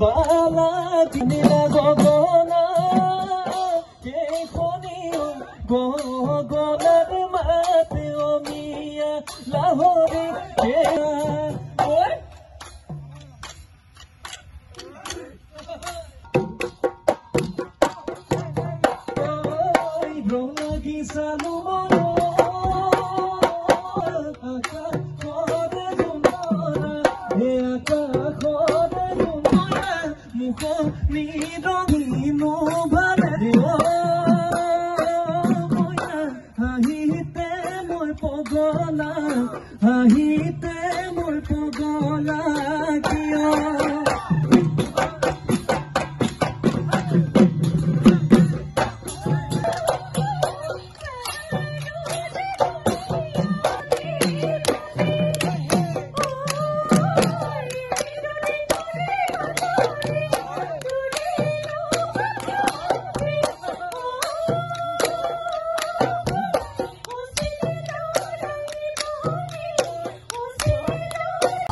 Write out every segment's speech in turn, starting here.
বালা দিলা গগনা কেখনি গগনাৰ মাতে অমিয়া লাহৰে ৰঙি সালু হাহিতে মোৰ পগলা কিয়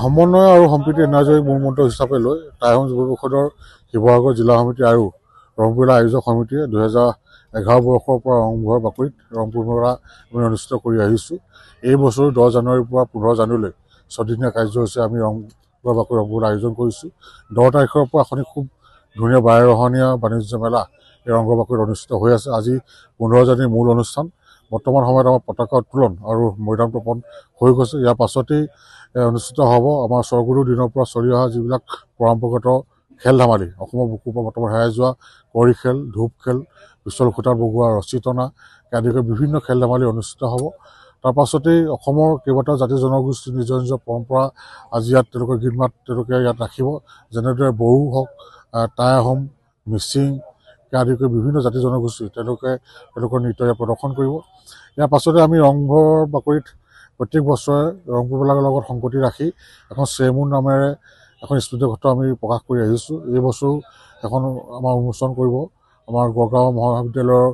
সমন্বয় আৰু সম্প্ৰীতি এনাজৰী মূল মন্ত্ৰ হিচাপে লৈ টাইহোম যুৱ পৰিষদৰ শিৱসাগৰ জিলা সমিতি আৰু ৰংপুৰ মেলা আয়োজক সমিতিয়ে 2011 বৰ্ষৰ পৰা ৰংঘৰ বাকৰিত ৰংপুৰ মেলা আমি অনুষ্ঠিত কৰি আহিছোঁ। এই বছৰ 10 জানুৱাৰীৰ পৰা 15 জানুৱাৰীলৈ 6দিনীয়া কাৰ্যসূচী আমি ৰংঘৰ বাকৰি ৰংপুৰ আয়োজন কৰিছোঁ। 10 তাৰিখৰ পৰা এখন খুব ধুনীয়া বাৰেৰহণীয়া বাণিজ্য মেলা এই ৰংঘৰ বাকৰিত অনুষ্ঠিত হৈ আছে। আজি 15 জানুৱাৰীৰ মূল অনুষ্ঠান। বৰ্তমান সময়ত আমাৰ পতাকা উত্তোলন আৰু মৈদাম তপন হৈ গৈছে। ইয়াৰ পাছতেই অনুষ্ঠিত হ'ব আমাৰ স্বৰ্গদেউৰ দিনৰ পৰা চলি অহা যিবিলাক পৰম্পৰাগত খেল ধেমালি, অসমৰ বুকুৰ পৰা বৰ্তমান হেৰাই যোৱা কড়ি খেল, ধূপ খেল, পিছল খুঁটাত বগোৱা ৰছী টনা আদি কৰি বিভিন্ন খেল ধেমালি অনুষ্ঠিত হ'ব। তাৰ পাছতেই অসমৰ কেইবাটাও জাতি জনগোষ্ঠীৰ নিজৰ নিজৰ পৰম্পৰা আজি ইয়াত তেওঁলোকৰ গীত মাত তেওঁলোকে ইয়াত ৰাখিব। যেনেদৰে বড়ো হওক, টাই আহোম, মিচিং আদি কৰি বিভিন্ন জাতি জনগোষ্ঠী তেওঁলোকৰ নৃত্য ইয়াত প্ৰদৰ্শন কৰিব। ইয়াৰ পাছতে আমি ৰংঘৰ বাকৰিত প্ৰত্যেক বছৰে ৰংপুৰ মেলাৰ লগত সংগতি ৰাখি এখন চেমুন নামেৰে এখন স্মৃতিগত আমি প্ৰকাশ কৰি আহিছোঁ। এই বছৰো এখন আমাৰ উন্মোচন কৰিব আমাৰ গড়গাঁও মহাবিদ্যালয়ৰ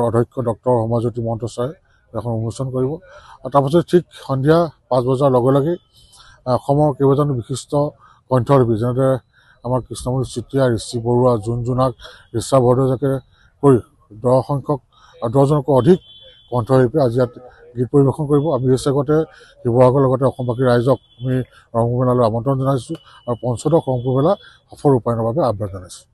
অধ্যক্ষ ডক্টৰ সমাজজ্যোতি মহন্ত ছাৰে এখন উন্মোচন কৰিব। আৰু তাৰপাছত ঠিক সন্ধিয়া 5 বজাৰ লগে লগে অসমৰ কেইবাজনো বিশিষ্ট কণ্ঠশিল্পী যেনেদৰে আমাৰ কৃষ্ণমণি চেতিয়া, ঋষি বৰুৱা, জোনজোনাক, ঋষা ভৰদ্বাজকে কৰি 10জনকৈ অধিক কণ্ঠশিল্পী আজি ইয়াত গীত পৰিৱেশন কৰিব। আমি এই চেগতে শিৱসাগৰৰ লগতে অসমবাসী ৰাইজক আমি ৰংপুৰ মেলালৈ আমন্ত্ৰণ জনাইছোঁ আৰু পঞ্চদশ ৰংপুৰ মেলা সফল ৰূপায়ণৰ বাবে আহ্বান জনাইছোঁ।